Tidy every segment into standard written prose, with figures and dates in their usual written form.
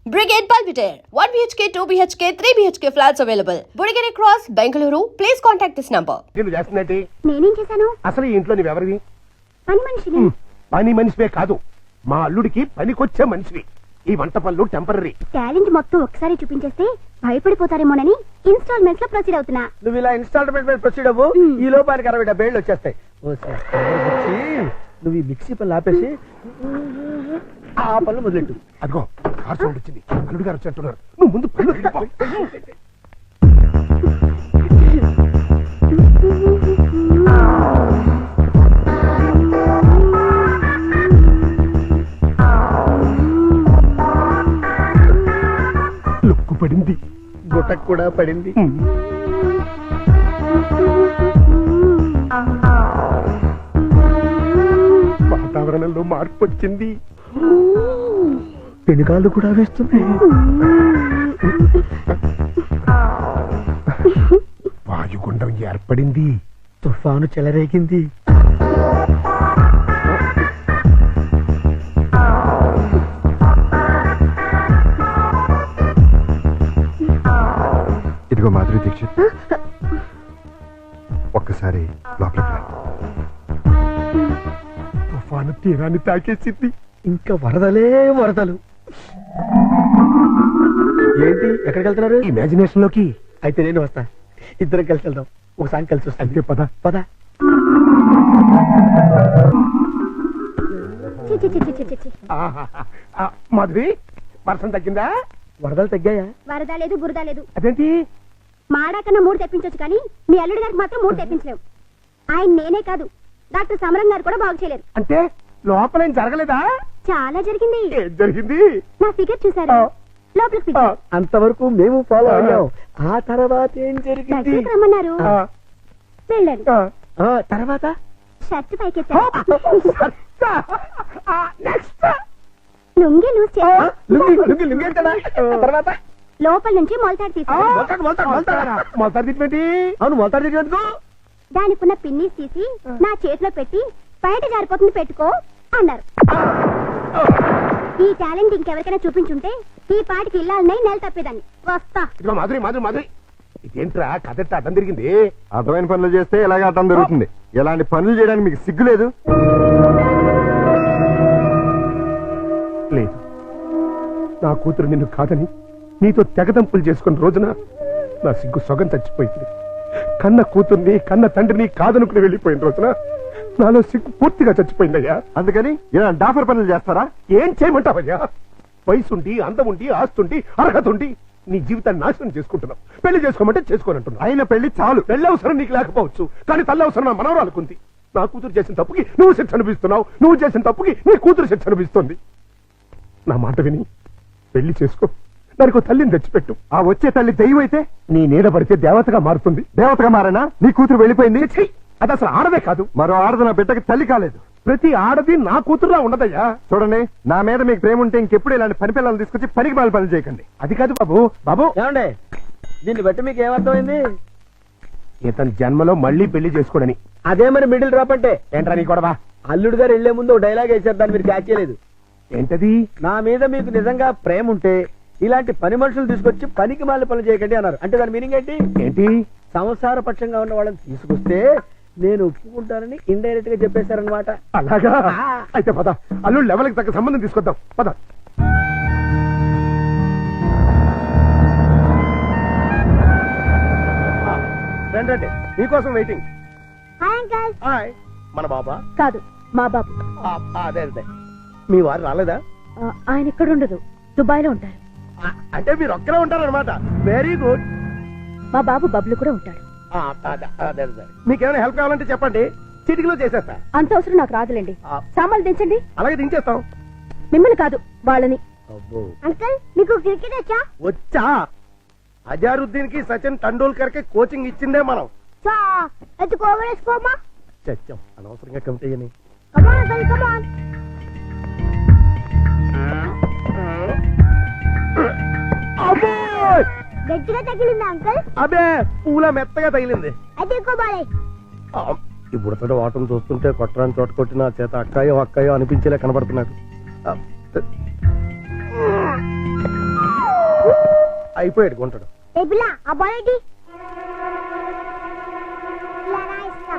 Brigade Palpitaire, 1 BHK, 2 BHK, 3 BHK flats available. Burigere Cross, Bengaluru. Please contact this number. నేను చేస్తున్నట్టు నేనేం చేశాను? అసలు ఈ ఇంట్లో నువ్వెవరివి? పని మనిషిని. పని మనిషివే కాదు, మా అల్లుడికి పనికొచ్చే మనిషివి. ఈ వంట పనులు టెంపరరీ. టాలెంట్ మొత్తం ఒకసారి చూపించేస్తే భయపడిపోతారేమోనని ఇన్స్టాల్మెంట్స్ లో ప్రొసీడ్ అవుతున్నా. నువ్వు ఇలా ఇన్స్టాల్మెంట్ మీద ప్రొసీడ్ అవ్వు. ఈ లోపానికి 60-70 ఏళ్ళు వచ్చేస్తాయి. నువ్వు ఈ మిక్సీ పనులు ఆపేసి ఆ పనులు మొదలెట్టు. అదిగో కార్ సౌండ్ వచ్చింది, అల్లుడు గారు వచ్చేట్టున్నారు. నువ్వు ముందు పనులు వెళ్ళిపో. లుక్కు పడింది, గుట్టకు కూడా పడింది. వాతావరణంలో మార్పు వచ్చింది, పెనుగాళ్ళు కూడా వేస్తున్నాయి. వాయుగుండం ఏర్పడింది, తుఫాను చెలరేగింది. ఇదిగో మాధురి దీక్షిత్, ఒక్కసారి లోపలికి రా. తుఫాను తీరాన్ని తాకేసింది. ఇంకా వరదలే వరదలు. ఏంటి, ఎక్కడికి వెళ్తున్నారు? ఇమాజినేషన్ లోకి. అయితే నేను వస్తా, ఇద్దరం కలిసి వెళ్దాం. ఒకసారి కలిసి వస్తాం. అంతే, పద పద. చి, చి, చి, చి, చి, చి, చి. మాధురి, వర్షం తగ్గిందా? వరదలు తగ్గాయా? వరద లేదు, బురద లేదు. అదేంటి? మాడా కన్నా 3 తెప్పించొచ్చు కానీ మీ అల్లుడి గారికి మాత్రం 3 తెప్పించలేవు. ఆయన నేనే కాదు, డాక్టర్ సమరం గారు కూడా బాగు చేయలేరు. అంటే లోపల ఏం జరగలేదా? చాలా జరిగింది. ఏం జరిగింది? నా ఫిగర్ చూసారు, లోపలికి పిలిచారు. అంతవరకు మేము ఫాలో అయ్యాం. ఆ తర్వాత ఏం జరిగింది? దగ్గరికి రమ్మన్నారు, ఆ, వెళ్ళాను. ఆ, తర్వాత షర్ట్ పైకెత్తారు, నెక్స్ట్ లుంగి లూజ్ చేశారు. లుంగి ఏంటన్నా? తర్వాత లోపల నుంచి మొలతాడు తీశారు. మొదటి తిప్పేంటి? అవును, మొలతాడు దగ్గర దానికున్న పిన్నీస్ తీసి నా చేతిలో పెట్టి బయట జారిపోతుంది పెట్టుకో అన్నారు. ఈ టాలెంట్ ఇంకెవరికైనా చూపించుంటే ఈ పాటికి ఇల్లాలనే నెల తప్పేదాన్ని. వస్తా. ఇదిగో మాధురి, మాధురి, మాధురి, ఇదేంట్రా కథ అడ్డం తిరిగింది? అర్థమైన పనులు చేస్తే ఇలాగే అర్థం జరుగుతుంది. ఎలాంటి పనులు చేయడానికి మీకు సిగ్గు లేదు? లేదు, నా కూతురు నిన్ను కాదని నీతో తెగదంపులు చేసుకున్న రోజున నా సిగ్గు సొగం చచ్చిపోయింది. కన్న కూతుర్ని కన్న తండ్రిని కాదనుకుని వెళ్ళిపోయిన రోజున నాలో సిగ్గు పూర్తిగా చచ్చిపోయిందయ్యా. అందుకని ఇలా డాఫర్ పనులు చేస్తారా? ఏం చేయమంటావయ్యా? వయసుండి, అందముండి, ఆస్తుండి, అర్హత ఉండి నీ జీవితాన్ని నాశనం చేసుకుంటున్నావు. పెళ్లి చేసుకోమంటే చేసుకోనంటున్నావు. అయిన పెళ్లి చాలు. పెళ్లి అవసరం నీకు లేకపోవచ్చు, కానీ తల్లి అవసరం నా మనవరాలుకుంది. నా కూతురు చేసిన తప్పుకి నువ్వు శిక్ష అనిపిస్తున్నావు, నువ్వు చేసిన తప్పుకి నీ కూతురు శిక్ష అనిపిస్తుంది. నా మాట విని పెళ్లి చేసుకో, దానికి తల్లిని తెచ్చిపెట్టు. ఆ వచ్చే తల్లి దెయ్యం అయితే నీ నీడ పడితే దేవతగా మారుతుంది. దేవతగా మారేనా? నీ కూతురు వెళ్ళిపోయింది. ఛీ! అది అసలు ఆడదే కాదు. మరో ఆడది నా బిడ్డకి తల్లి కాలేదు. ప్రతి ఆడది నా కూతురులా ఉండదయ్యా. చూడండి, నా మీద మీకు ప్రేమ ఉంటే ఇంకెప్పుడు ఇలాంటి పని పిల్లలు తీసుకొచ్చి పనికి మాలి పనులు చేయకండి. అది కాదు బాబు. బాబు, ఏమండే, దీన్ని బట్టి మీకు ఏమర్థమైంది? ఇతని జన్మలో మళ్ళీ పెళ్లి చేసుకోడని. అదే మరి మిడిల్ డ్రాప్ అంటే. ఏంట్రా నీ గొడవ? అల్లుడు గారు వెళ్లే ముందు డైలాగ్ వేసారు, దాన్ని మీరు క్యాచ్ చేయలేదు. ఏంటది? నా మీద మీకు నిజంగా ప్రేమ ఉంటే ఇలాంటి పని మనుషులు తీసుకొచ్చి పనికి మాలి పనులు చేయకండి అన్నారు. అంటే దాని మీనింగ్ ఏంటి? ఏంటి? సంసార పక్షంగా ఉన్న వాళ్ళని తీసుకొస్తే నేను ఒప్పుకుంటానని ఇండైరెక్ట్ గా చెప్పేశారనమాట. అలాగా? అయితే పద, అల్లుడు లెవెల్కి తగ్గ సంబంధం తీసుకొద్దాం. పద. రండి, మీకోసం వెయిటింగ్. Hi uncle. హాయ్. మన బాబా? కాదు, మా బాబు. అదే అదే. మీ వారు రాలేదా? ఆయన ఇక్కడ ఉండదు, దుబాయ్ లో ఉంటారు. అంటే మీరు ఒక్కరే ఉంటారనమాట. Very good. మా బాబు బబ్లు కూడా ఉంటాడు. మీకేమైనా హెల్ప్ కావాలంటే చెప్పండి, చిటికలో చేసేస్తా. అంత అవసరం నాకు రాదులేండి. సామాన్లు దించండి. అలాగే దించేస్తాం. మిమ్మల్ని కాదు, వాళ్ళని. అంకల్, మీకు క్రికెట్ వచ్చా? వచ్చా. అజారుద్దీన్ కి సచిన్ టెండూల్కర్ కి కోచింగ్ ఇచ్చిందే మనం. చచ్చాం అనవసరంగా కమిటీ అని. గట్టిగా తగిలిందా అంకల్? అబే, పూల మెత్తగా తగిలింది. అయితే ఈ బుడతడు వాటం చూస్తుంటే కొట్టరాని చోట కొట్టిన చేత అక్కాయో అక్కాయో అనిపించేలా కనబడుతున్నాడు. అయిపోయాడు కొంటాడు. ఏ పిల్ల ఆ బాల్ ఏంటి ఇలా రాయిస్తా.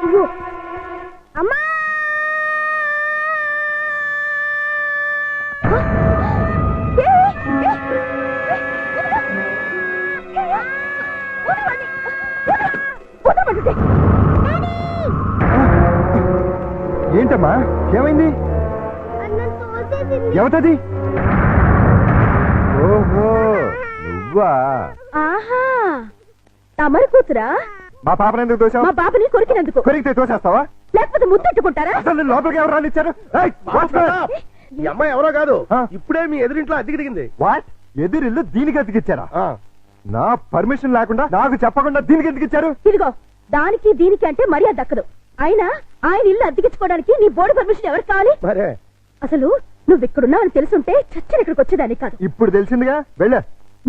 ఇగో అమ్మా ఏంటమ్మా ఏమైంది? ఎవతది? ఓహో నువ్వా? ఆహా తమరి కూతురా? మా పాపను ఎందుకు తోసావు? మా బాబుని కొరికినందుకు. కొరికితే తోసేస్తావా? లేకపోతే ముద్దెట్టుకుంటారా? అసలు నిన్ను లోపలికి ఎవరు రానిచ్చారు? ఈ అమ్మాయి ఎవరో కాదు, ఆ. ఇప్పుడే మీ ఎదురింట్లో అద్దెకి దిగింది. వాట్? ఎదురిల్లు దీనికి ఎందుకు ఇచ్చారా? నా పర్మిషన్ లేకుండా నాకు చెప్పకుండా దీనికి ఎందుకు ఇచ్చారు? ఇదిగో దానికి దీనికి అంటే మర్యాద దక్కదు. అయినా ఆయన ఇల్లు అద్దెకించుకోవడానికి నీ బోర్డు పర్మిషన్ ఎవరికి కావాలి? మరే అసలు నువ్వు ఇక్కడున్నావని తెలుసుంటే చచ్చిన ఇక్కడికి వచ్చేదాన్ని కాదు. ఇప్పుడు తెలిసిందిగా వెళ్ళా.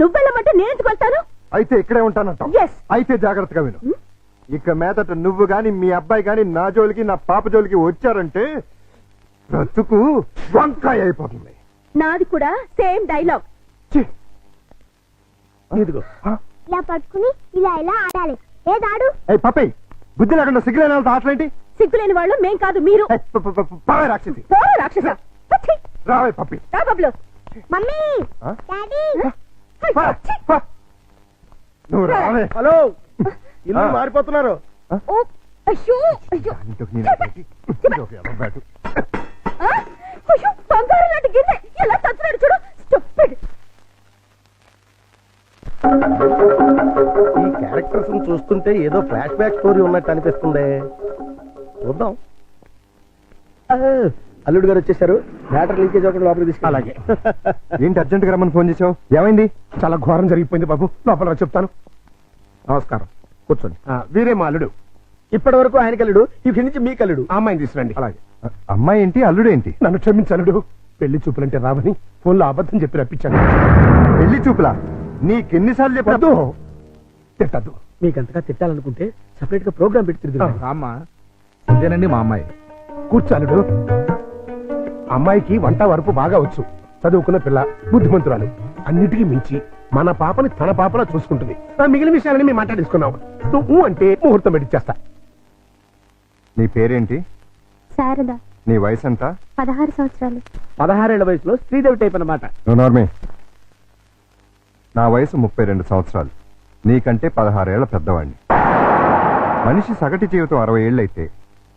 నువ్వు వెళ్ళమంటే నేను ఎందుకు వెళ్తాను? అయితే ఇక్కడే ఉంటానంటావు. Yes. అయితే జాగ్రత్తగా విను. ఇక మీదట నువ్వు గాని మీ అబ్బాయి గాని నా జోలికి నా పాప జోలికి వచ్చారంటే బ్రతుకు వంకాయ అయిపోతుంది. నాది కూడా సేమ్ డైలాగ్. ఛీ! ఇదిగో ఇలా పట్టుకుని ఇలా ఇలా ఆడాలి. ఏదాడు? ఏయ్ పప్పి, బుద్ధి లేకుండా సిగ్గులేని వాళ్ళతో ఆటలేంటి? సిగ్గులేని వాళ్ళు మేం కాదు మీరు. ఏయ్, పావే రాక్షసి. పోరా రాక్షస. ఛీ! రావే పప్పి. రా బబ్లు. మమ్మీ ఆ? డాడీ పా, పా. నువ్వు రావే. హలో, ఇల్లు ఆ. మారిపోతున్నారు. ఓ అయ్యో అయ్యో దాంతో నేను పెట్టి, ఇదొక ఎర్ర బ్యాటు. ఆ? అయ్యో బంగారం లాంటి గిన్నె ఎలా తచ్చున్నాడు చూడు. స్టూపిడ్. ఈ క్యారెక్టర్స్ చూస్తుంటే ఏదో ఫ్లాష్ బ్యాక్ స్టోరీ ఉన్నట్టు అనిపిస్తుంది. చూద్దాం. అల్లుడు గారు వచ్చేసారు. మ్యాటర్ లీకేజ్ ఒకటి లోపలికి తీసుకు. అలాగే. ఏంటి అర్జెంట్ గా రమ్మని ఫోన్ చేసావు? ఏమైంది? చాలా ఘోరం జరిగిపోయింది బాబు. లోపల రా చెప్తాను. నమస్కారం, కూర్చోండి. వీరే మా అల్లుడు. ఇప్పటి వరకు ఆయన కల్లుడు, ఇక్కడి నుంచి మీ కల్లుడు. ఆ అమ్మాయిని తీసుకురండి. అలాగే. అమ్మాయి ఏంటి అల్లుడు ఏంటి? నన్ను క్షమించలుడు. పెళ్లి చూపులంటే రావని ఫోన్లో అబద్ధం చెప్పి రప్పించాను. పెళ్లి చూపులా? నీకెన్నిసార్లు చెప్పద్దు? తిట్టద్దు. మీకంతగా తిట్టాలనుకుంటే సెపరేట్ గా ప్రోగ్రామ్ పెట్టి తిరుగుతాం. అమ్మా ఇదేనండి మా అమ్మాయి. కూర్చాలుడు. అమ్మాయికి వంట వరపు బాగా వచ్చు. చదువుకున్న పిల్ల, బుద్ధిమంతురాలు. అన్నిటికీ మించి మన పాపని తన పాపలా చూసుకుంటుంది. మిగిలిన విషయాలని మేము మాట్లాడేసుకున్నాం. నువ్వు అంటే ముహూర్తం పెట్టిచ్చేస్తా. నీ పేరేంటి? శారద నీ వయసు ఎంత? 16 సంవత్సరాలు. 16 ఏళ్ల వయసులో శ్రీదేవి టైప్ అన్నమాట. నార్మే. నా వయసు 32 సంవత్సరాలు. నీకంటే 16 ఏళ్ల పెద్దవాడిని. మనిషి సగటు జీవితం 60 ఏళ్ళైతే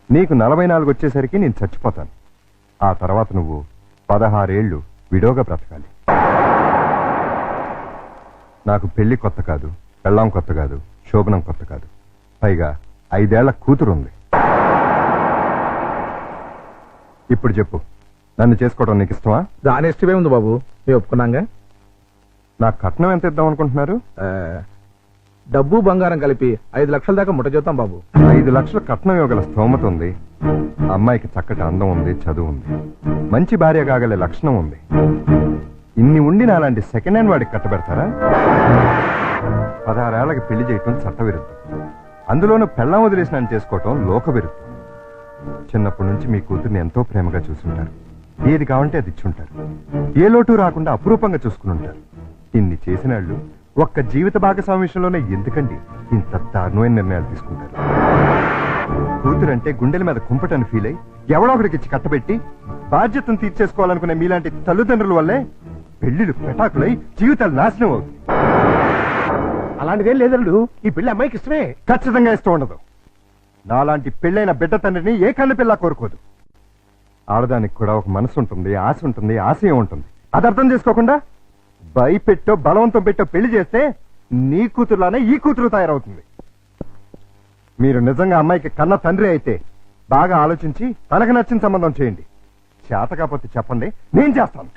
నీకు 44 వచ్చేసరికి నేను చచ్చిపోతాను. ఆ తర్వాత నువ్వు 16 ఏళ్ళు విడోగా బ్రతకాలి. నాకు పెళ్లి కొత్త కాదు, పెళ్ళాం కొత్త కాదు, శోభనం కొత్త కాదు. పైగా 5 ఏళ్ల కూతురుంది. ఇప్పుడు చెప్పు, నన్ను చేసుకోవడం నీకు ఇష్టమా? దాని ఇష్టమే ఉంది బాబు, మేము ఒప్పుకున్నాగా. నాకు కట్నం ఎంత ఇద్దాం అనుకుంటున్నారు? డబ్బు బంగారం కలిపి 5 లక్షల దాకా ముట్ట చూద్దాం బాబు. 5 లక్షల కట్నం ఇవ్వగల స్తోమత ఉంది. అమ్మాయికి చక్కటి అందం ఉంది, చదువు ఉంది, మంచి భార్య కాగల లక్షణం ఉంది. ఇన్ని ఉండి నాలాంటి సెకండ్ హ్యాండ్ వాడికి కట్టబెడతారా? 16 ఏళ్లకి పెళ్లి చేయటం చట్టవిరుద్ధం. అందులోనూ పెళ్ళాం వదిలేసినాన్ని చేసుకోవటం లోకవిరుద్ధం. చిన్నప్పటి నుంచి మీ కూతుర్ని ఎంతో ప్రేమగా చూసుంటారు. ఏది కావంటే అది ఇచ్చుంటారు. ఏ లోటు రాకుండా అపురూపంగా చూసుకుని ఉంటారు. ఇన్ని చేసిన వాళ్ళు ఒక్క జీవిత భాగస్వామి విషయంలోనే ఎందుకండి ఇంత దారుణమైన నిర్ణయాలు తీసుకుంటారు? కూతురంటే గుండెల మీద కుంపటని ఫీల్ అయి ఎవడో ఒకడికి ఇచ్చి కట్టబెట్టి బాధ్యతను తీర్చేసుకోవాలనుకునే మీలాంటి తల్లిదండ్రుల వల్లే పెళ్లిళ్ళు పెటాకులై జీవితాలు నాశనం అవుతుంది. అలాంటిదేం లేదల్లుడు. ఈ పెళ్లి అమ్మాయికి ఇష్టమే. ఖచ్చితంగా ఇష్టం ఉండదు. నాలాంటి పెళ్ళైన బిడ్డ తండ్రిని ఏ కన్ను పిల్ల కోరుకోదు. ఆడదానికి కూడా ఒక మనసు ఉంటుంది, ఆశ ఉంటుంది, ఆశయం ఉంటుంది. అది అర్థం చేసుకోకుండా భయపెట్టో బలవంతం పెట్టో పెళ్లి చేస్తే నీ కూతురులానే ఈ కూతురు తయారవుతుంది. మీరు నిజంగా అమ్మాయికి కన్న తండ్రి అయితే బాగా ఆలోచించి తనకు నచ్చిన సంబంధం చేయండి. చేత కాకపోతే చెప్పండి, నేను చేస్తాను.